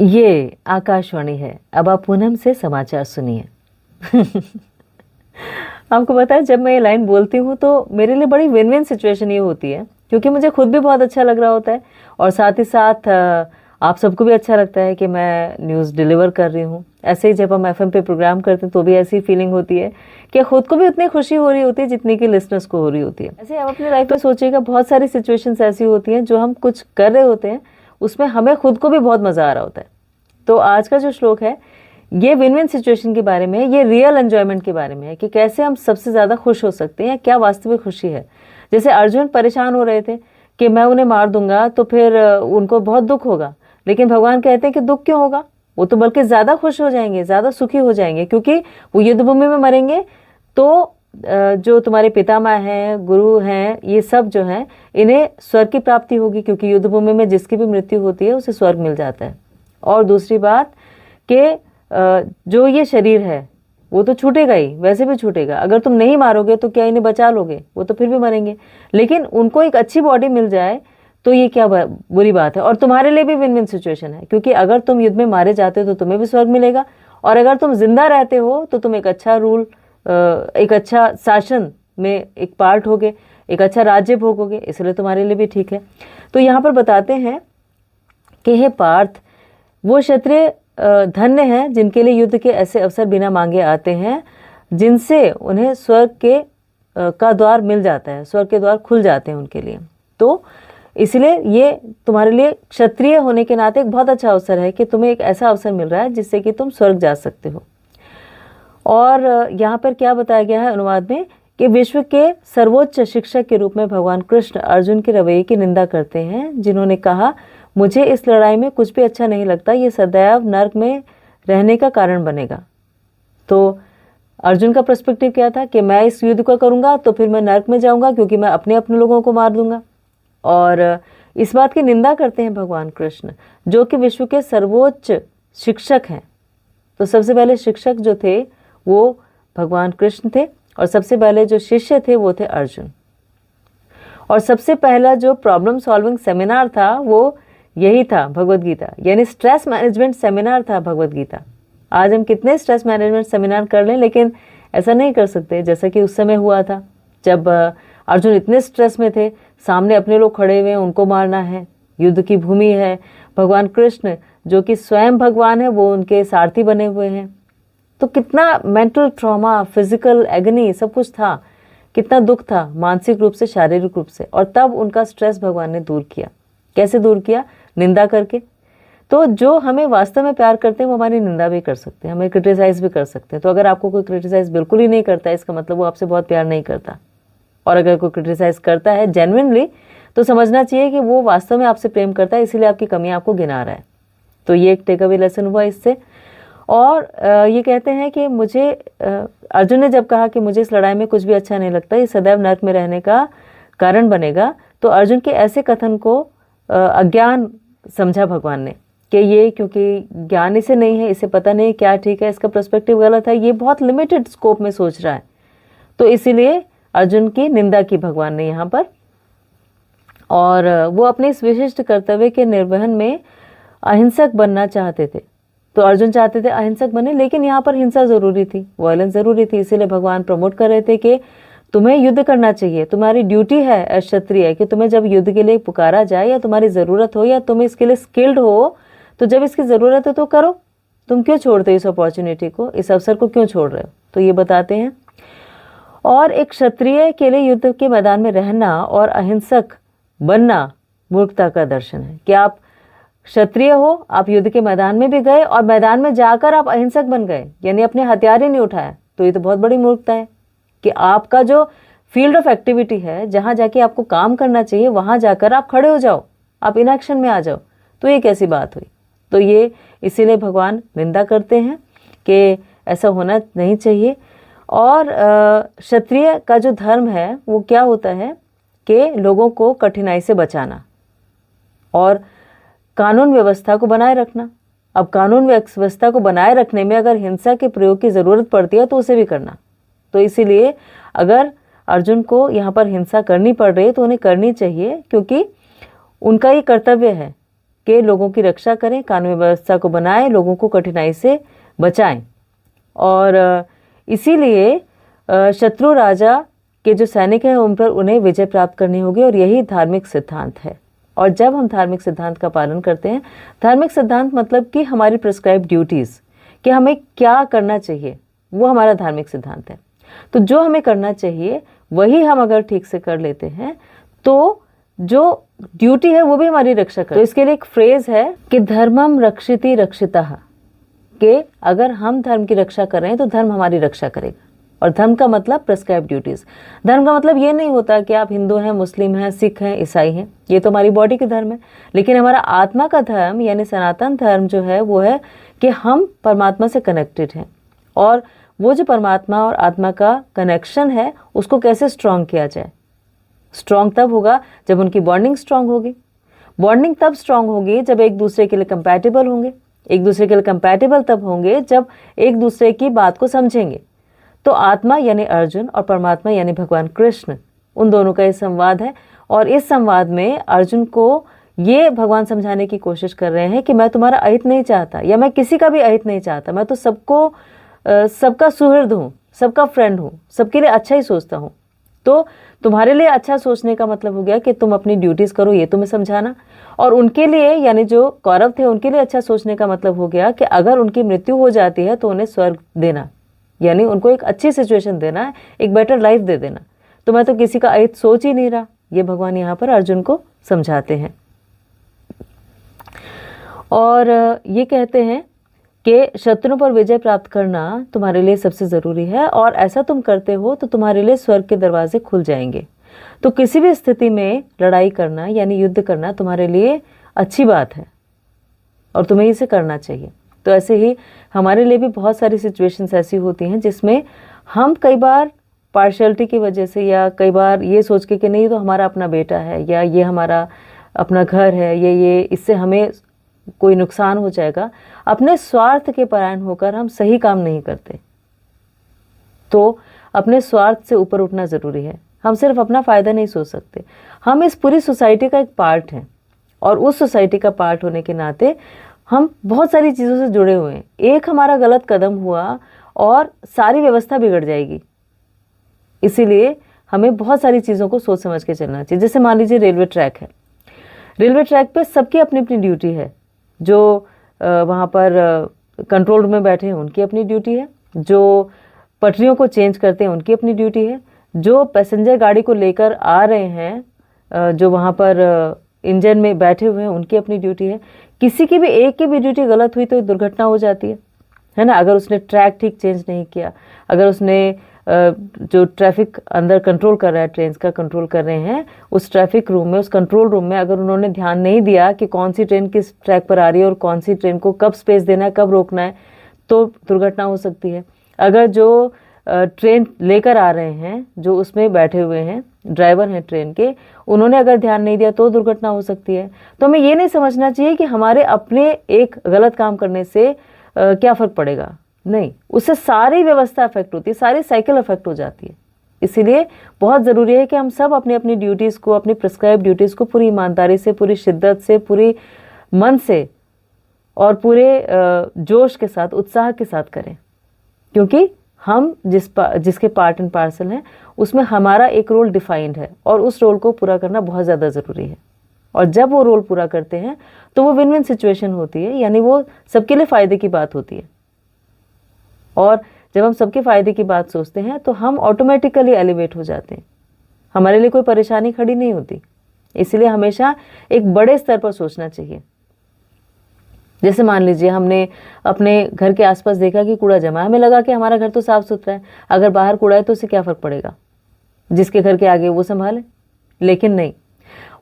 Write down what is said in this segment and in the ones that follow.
ये आकाशवाणी है। अब आप पूनम से समाचार सुनिए। आपको पता है, जब मैं ये लाइन बोलती हूँ तो मेरे लिए बड़ी विन विन सिचुएशन ये होती है, क्योंकि मुझे खुद भी बहुत अच्छा लग रहा होता है और साथ ही साथ आप सबको भी अच्छा लगता है कि मैं न्यूज़ डिलीवर कर रही हूँ। ऐसे ही जब हम एफएम पे प्रोग्राम करते हैं तो भी ऐसी फीलिंग होती है कि खुद को भी उतनी खुशी हो रही होती है जितनी कि लिसनर्स को हो रही होती है। ऐसे आप अपनी लाइफ में सोचिएगा, बहुत सारी सिचुएशंस ऐसी होती हैं जो हम कुछ कर रहे होते हैं, उसमें हमें खुद को भी बहुत मज़ा आ रहा होता है। तो आज का जो श्लोक है ये विन विन सिचुएशन के बारे में है, ये रियल एंजॉयमेंट के बारे में है कि कैसे हम सबसे ज़्यादा खुश हो सकते हैं, क्या वास्तविक खुशी है। जैसे अर्जुन परेशान हो रहे थे कि मैं उन्हें मार दूंगा तो फिर उनको बहुत दुख होगा, लेकिन भगवान कहते हैं कि दुख क्यों होगा, वो तो बल्कि ज़्यादा खुश हो जाएंगे, ज़्यादा सुखी हो जाएंगे, क्योंकि वो युद्ध भूमि में मरेंगे तो जो तुम्हारे पितामह हैं, गुरु हैं, ये सब जो हैं, इन्हें स्वर्ग की प्राप्ति होगी, क्योंकि युद्ध भूमि में जिसकी भी मृत्यु होती है उसे स्वर्ग मिल जाता है। और दूसरी बात कि जो ये शरीर है वो तो छूटेगा ही, वैसे भी छूटेगा। अगर तुम नहीं मारोगे तो क्या इन्हें बचा लोगे, वो तो फिर भी मरेंगे। लेकिन उनको एक अच्छी बॉडी मिल जाए तो ये क्या बुरी बात है। और तुम्हारे लिए भी विन विन सिचुएशन है, क्योंकि अगर तुम युद्ध में मारे जाते हो तो तुम्हें भी स्वर्ग मिलेगा, और अगर तुम जिंदा रहते हो तो तुम एक अच्छा रूल, एक अच्छा शासन में एक पार्ट होगे, एक अच्छा राज्य भोगोगे, इसलिए तुम्हारे लिए भी ठीक है। तो यहाँ पर बताते हैं कि हे पार्थ, वो क्षत्रिय धन्य हैं जिनके लिए युद्ध के ऐसे अवसर बिना मांगे आते हैं, जिनसे उन्हें स्वर्ग के का द्वार मिल जाता है, स्वर्ग के द्वार खुल जाते हैं उनके लिए। तो इसलिए ये तुम्हारे लिए क्षत्रिय होने के नाते एक बहुत अच्छा अवसर है कि तुम्हें एक ऐसा अवसर मिल रहा है जिससे कि तुम स्वर्ग जा सकते हो। और यहाँ पर क्या बताया गया है अनुवाद में कि विश्व के सर्वोच्च शिक्षक के रूप में भगवान कृष्ण अर्जुन के रवैये की निंदा करते हैं, जिन्होंने कहा मुझे इस लड़ाई में कुछ भी अच्छा नहीं लगता, ये सदैव नर्क में रहने का कारण बनेगा। तो अर्जुन का पर्सपेक्टिव क्या था कि मैं इस युद्ध को करूंगा तो फिर मैं नर्क में जाऊंगा, क्योंकि मैं अपने लोगों को मार दूंगा। और इस बात की निंदा करते हैं भगवान कृष्ण, जो कि विश्व के सर्वोच्च शिक्षक हैं। तो सबसे पहले शिक्षक जो थे वो भगवान कृष्ण थे, और सबसे पहले जो शिष्य थे वो थे अर्जुन। और सबसे पहला जो प्रॉब्लम सॉल्विंग सेमिनार था वो यही था, भगवत गीता, यानी स्ट्रेस मैनेजमेंट सेमिनार था भगवत गीता। आज हम कितने स्ट्रेस मैनेजमेंट सेमिनार कर लें, लेकिन ऐसा नहीं कर सकते जैसा कि उस समय हुआ था, जब अर्जुन इतने स्ट्रेस में थे, सामने अपने लोग खड़े हुए हैं, उनको मारना है, युद्ध की भूमि है, भगवान कृष्ण जो कि स्वयं भगवान है वो उनके सारथी बने हुए हैं। तो कितना मेंटल ट्रॉमा, फिजिकल एगनी, सब कुछ था, कितना दुख था मानसिक रूप से, शारीरिक रूप से। और तब उनका स्ट्रेस भगवान ने दूर किया। कैसे दूर किया? निंदा करके। तो जो हमें वास्तव में प्यार करते हैं वो हमारी निंदा भी कर सकते हैं, हमें क्रिटिसाइज भी कर सकते हैं। तो अगर आपको कोई क्रिटिसाइज बिल्कुल ही नहीं करता है, इसका मतलब वो आपसे बहुत प्यार नहीं करता। और अगर कोई क्रिटिसाइज करता है जेन्युइनली, तो समझना चाहिए कि वो वास्तव में आपसे प्रेम करता है, इसीलिए आपकी कमियां आपको गिना रहा है। तो ये एक टेक अवे लेसन हुआ इससे। और ये कहते हैं कि मुझे, अर्जुन ने जब कहा कि मुझे इस लड़ाई में कुछ भी अच्छा नहीं लगता, ये सदैव नर्क में रहने का कारण बनेगा, तो अर्जुन के ऐसे कथन को अज्ञान समझा भगवान ने कि ये क्योंकि ज्ञान इसे नहीं है, इसे पता नहीं क्या ठीक है, इसका पर्सपेक्टिव गलत है, ये बहुत लिमिटेड स्कोप में सोच रहा है। तो इसीलिए अर्जुन की निंदा की भगवान ने यहाँ पर। और वो अपने इस विशिष्ट कर्तव्य के निर्वहन में अहिंसक बनना चाहते थे। तो अर्जुन चाहते थे अहिंसक बने, लेकिन यहाँ पर हिंसा जरूरी थी, वायलेंस जरूरी थी। इसीलिए भगवान प्रमोट कर रहे थे कि तुम्हें युद्ध करना चाहिए, तुम्हारी ड्यूटी है क्षत्रिय कि तुम्हें जब युद्ध के लिए पुकारा जाए या तुम्हारी ज़रूरत हो या तुम इसके लिए स्किल्ड हो, तो जब इसकी ज़रूरत है तो करो। तुम क्यों छोड़ते हो इस अपॉर्चुनिटी को, इस अवसर को क्यों छोड़ रहे हो? तो ये बताते हैं। और एक क्षत्रिय के लिए युद्ध के मैदान में रहना और अहिंसक बनना मूर्खता का दर्शन है कि आप क्षत्रिय हो, आप युद्ध के मैदान में भी गए और मैदान में जाकर आप अहिंसक बन गए, यानी अपने हथियार ही नहीं उठाया। तो ये तो बहुत बड़ी मूर्खता है कि आपका जो फील्ड ऑफ एक्टिविटी है, जहाँ जाके आपको काम करना चाहिए, वहाँ जाकर आप खड़े हो जाओ, आप इनएक्शन में आ जाओ। तो ये कैसी बात हुई? तो ये इसीलिए भगवान निंदा करते हैं कि ऐसा होना नहीं चाहिए। और क्षत्रिय का जो धर्म है वो क्या होता है कि लोगों को कठिनाई से बचाना और कानून व्यवस्था को बनाए रखना। अब कानून व्यवस्था को बनाए रखने में अगर हिंसा के प्रयोग की ज़रूरत पड़ती है तो उसे भी करना। तो इसीलिए अगर अर्जुन को यहाँ पर हिंसा करनी पड़ रही है तो उन्हें करनी चाहिए, क्योंकि उनका ये कर्तव्य है के लोगों की रक्षा करें, कानून व्यवस्था को बनाएं, लोगों को कठिनाई से बचाएं। और इसीलिए शत्रु राजा के जो सैनिक हैं उन पर उन्हें विजय प्राप्त करनी होगी, और यही धार्मिक सिद्धांत है। और जब हम धार्मिक सिद्धांत का पालन करते हैं, धार्मिक सिद्धांत मतलब कि हमारी प्रिस्क्राइब ड्यूटीज़, कि हमें क्या करना चाहिए, वो हमारा धार्मिक सिद्धांत है। तो जो हमें करना चाहिए वही हम अगर ठीक से कर लेते हैं तो जो ड्यूटी है वो भी हमारी रक्षा कर। तो इसके लिए एक फ्रेज है कि धर्मम रक्षिति रक्षितः, कि अगर हम धर्म की रक्षा कर रहे हैं तो धर्म हमारी रक्षा करेगा। और धर्म का मतलब प्रेस्क्राइब ड्यूटीज। धर्म का मतलब ये नहीं होता कि आप हिंदू हैं, मुस्लिम हैं, सिख हैं, ईसाई हैं, ये तो हमारी बॉडी के धर्म है। लेकिन हमारा आत्मा का धर्म यानी सनातन धर्म जो है वो है कि हम परमात्मा से कनेक्टेड हैं, और वो जो परमात्मा और आत्मा का कनेक्शन है उसको कैसे स्ट्रांग किया जाए। स्ट्रांग तब होगा जब उनकी बॉन्डिंग स्ट्रांग होगी। बॉन्डिंग तब स्ट्रांग होगी जब एक दूसरे के लिए कंपैटिबल होंगे। एक दूसरे के लिए कंपैटिबल तब होंगे जब एक दूसरे की बात को समझेंगे। तो आत्मा यानी अर्जुन और परमात्मा यानी भगवान कृष्ण, उन दोनों का ये संवाद है। और इस संवाद में अर्जुन को ये भगवान समझाने की कोशिश कर रहे हैं कि मैं तुम्हारा अहित नहीं चाहता, या मैं किसी का भी अहित नहीं चाहता। मैं तो सबको सबका सुहृद हूँ, सबका फ्रेंड हूँ, सबके लिए अच्छा ही सोचता हूँ। तो तुम्हारे लिए अच्छा सोचने का मतलब हो गया कि तुम अपनी ड्यूटीज़ करो, ये तुम्हें समझाना। और उनके लिए यानी जो कौरव थे उनके लिए अच्छा सोचने का मतलब हो गया कि अगर उनकी मृत्यु हो जाती है तो उन्हें स्वर्ग देना, यानी उनको एक अच्छी सिचुएशन देना, एक बेटर लाइफ दे देना। तो मैं तो किसी का अहित सोच ही नहीं रहा, ये भगवान यहाँ पर अर्जुन को समझाते हैं। और ये कहते हैं कि शत्रुओं पर विजय प्राप्त करना तुम्हारे लिए सबसे ज़रूरी है, और ऐसा तुम करते हो तो तुम्हारे लिए स्वर्ग के दरवाजे खुल जाएंगे। तो किसी भी स्थिति में लड़ाई करना यानी युद्ध करना तुम्हारे लिए अच्छी बात है और तुम्हें इसे करना चाहिए। तो ऐसे ही हमारे लिए भी बहुत सारी सिचुएशंस ऐसी होती हैं जिसमें हम कई बार पार्शियलिटी की वजह से, या कई बार ये सोच के कि नहीं तो हमारा अपना बेटा है, या ये हमारा अपना घर है, ये इससे हमें कोई नुकसान हो जाएगा, अपने स्वार्थ के परायण होकर हम सही काम नहीं करते। तो अपने स्वार्थ से ऊपर उठना ज़रूरी है। हम सिर्फ अपना फ़ायदा नहीं सोच सकते, हम इस पूरी सोसाइटी का एक पार्ट हैं, और उस सोसाइटी का पार्ट होने के नाते हम बहुत सारी चीज़ों से जुड़े हुए हैं। एक हमारा गलत कदम हुआ और सारी व्यवस्था बिगड़ जाएगी। इसीलिए हमें बहुत सारी चीज़ों को सोच समझ के चलना चाहिए। जैसे मान लीजिए रेलवे ट्रैक है, रेलवे ट्रैक पे सबकी अपनी अपनी ड्यूटी है। जो वहाँ पर कंट्रोल रूम में बैठे हैं उनकी अपनी ड्यूटी है, जो पटरियों को चेंज करते हैं उनकी अपनी ड्यूटी है, जो पैसेंजर गाड़ी को लेकर आ रहे हैं, जो वहाँ पर इंजन में बैठे हुए हैं उनकी अपनी ड्यूटी है। किसी की भी एक की भी ड्यूटी गलत हुई तो दुर्घटना हो जाती है ना। अगर उसने ट्रैक ठीक चेंज नहीं किया, अगर उसने जो ट्रैफिक अंदर कंट्रोल कर रहा है, ट्रेन का कंट्रोल कर रहे हैं, उस ट्रैफिक रूम में, उस कंट्रोल रूम में अगर उन्होंने ध्यान नहीं दिया कि कौन सी ट्रेन किस ट्रैक पर आ रही है और कौन सी ट्रेन को कब स्पेस देना है, कब रोकना है, तो दुर्घटना हो सकती है। अगर जो ट्रेन लेकर आ रहे हैं, जो उसमें बैठे हुए हैं, ड्राइवर हैं ट्रेन के, उन्होंने अगर ध्यान नहीं दिया तो दुर्घटना हो सकती है। तो हमें ये नहीं समझना चाहिए कि हमारे अपने एक गलत काम करने से क्या फ़र्क पड़ेगा। नहीं, उससे सारी व्यवस्था अफेक्ट होती है, सारी साइकिल अफेक्ट हो जाती है। इसीलिए बहुत ज़रूरी है कि हम सब अपनी अपनी ड्यूटीज़ को, अपनी प्रिस्क्राइब ड्यूटीज़ को पूरी ईमानदारी से, पूरी शिद्दत से, पूरी मन से और पूरे जोश के साथ, उत्साह के साथ करें। क्योंकि हम जिसके पार्ट एंड पार्सल हैं उसमें हमारा एक रोल डिफाइंड है, और उस रोल को पूरा करना बहुत ज़्यादा ज़रूरी है। और जब वो रोल पूरा करते हैं तो वो विन विन सिचुएशन होती है, यानी वो सबके लिए फ़ायदे की बात होती है। और जब हम सबके फ़ायदे की बात सोचते हैं तो हम ऑटोमेटिकली एलिवेट हो जाते हैं, हमारे लिए कोई परेशानी खड़ी नहीं होती। इसलिए हमेशा एक बड़े स्तर पर सोचना चाहिए। जैसे मान लीजिए हमने अपने घर के आसपास देखा कि कूड़ा जमा है, हमें लगा कि हमारा घर तो साफ़ सुथरा है, अगर बाहर कूड़ा है तो उससे क्या फ़र्क पड़ेगा, जिसके घर के आगे वो संभाले। लेकिन नहीं,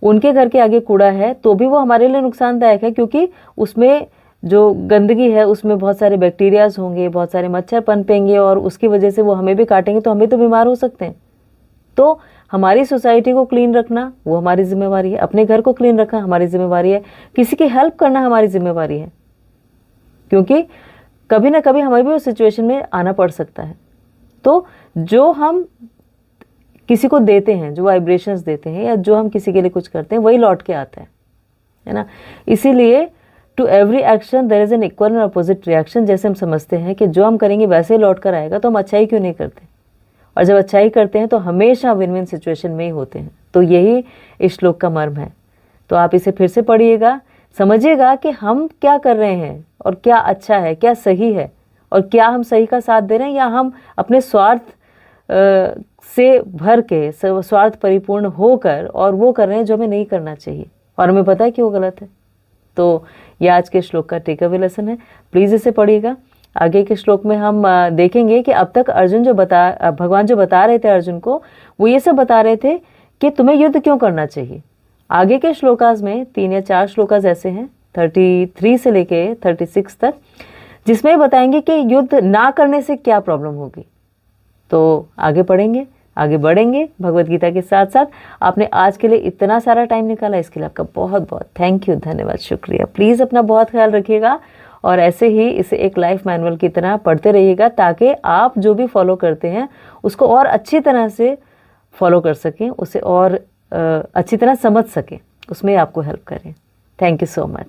उनके घर के आगे कूड़ा है तो भी वो हमारे लिए नुकसानदायक है, क्योंकि उसमें जो गंदगी है उसमें बहुत सारे बैक्टीरियाज होंगे, बहुत सारे मच्छर पनपेंगे, और उसकी वजह से वो हमें भी काटेंगे तो हमें तो बीमार हो सकते हैं। तो हमारी सोसाइटी को क्लीन रखना वो हमारी जिम्मेवारी है, अपने घर को क्लीन रखना हमारी जिम्मेवारी है, किसी की हेल्प करना हमारी जिम्मेवारी है, क्योंकि कभी ना कभी हमें भी उस सिचुएशन में आना पड़ सकता है। तो जो हम किसी को देते हैं, जो वाइब्रेशंस देते हैं, या जो हम किसी के लिए कुछ करते हैं, वही लौट के आता है है ना। इसीलिए to every action there is an equal and opposite reaction. जैसे हम समझते हैं कि जो हम करेंगे वैसे ही लौट कर आएगा, तो हम अच्छाई क्यों नहीं करते, और जब अच्छाई करते हैं तो हमेशा विन विन सिचुएशन में ही होते हैं। तो यही इस श्लोक का मर्म है। तो आप इसे फिर से पढ़िएगा, समझिएगा कि हम क्या कर रहे हैं और क्या अच्छा है, क्या सही है, और क्या हम सही का साथ दे रहे हैं, या हम अपने स्वार्थ से भर के, स्वार्थ परिपूर्ण होकर और वो कर रहे हैं जो हमें नहीं करना चाहिए और हमें पता है कि वो गलत है। तो ये आज के श्लोक का टेक अवे लेसन है। प्लीज़ इसे पढ़िएगा। आगे के श्लोक में हम देखेंगे कि अब तक भगवान जो बता रहे थे अर्जुन को, वो ये सब बता रहे थे कि तुम्हें युद्ध क्यों करना चाहिए। आगे के श्लोकास में 3 या 4 श्लोकास ऐसे हैं 33 से लेके 36 तक, जिसमें बताएंगे कि युद्ध ना करने से क्या प्रॉब्लम होगी। तो आगे पढ़ेंगे, आगे बढ़ेंगे भगवत गीता के साथ साथ। आपने आज के लिए इतना सारा टाइम निकाला, इसके लिए आपका बहुत बहुत थैंक यू, धन्यवाद, शुक्रिया। प्लीज़ अपना बहुत ख्याल रखिएगा और ऐसे ही इसे एक लाइफ मैनुअल की तरह पढ़ते रहिएगा, ताकि आप जो भी फॉलो करते हैं उसको और अच्छी तरह से फॉलो कर सकें, उसे और अच्छी तरह समझ सकें, उसमें आपको हेल्प करें। Thank you so much.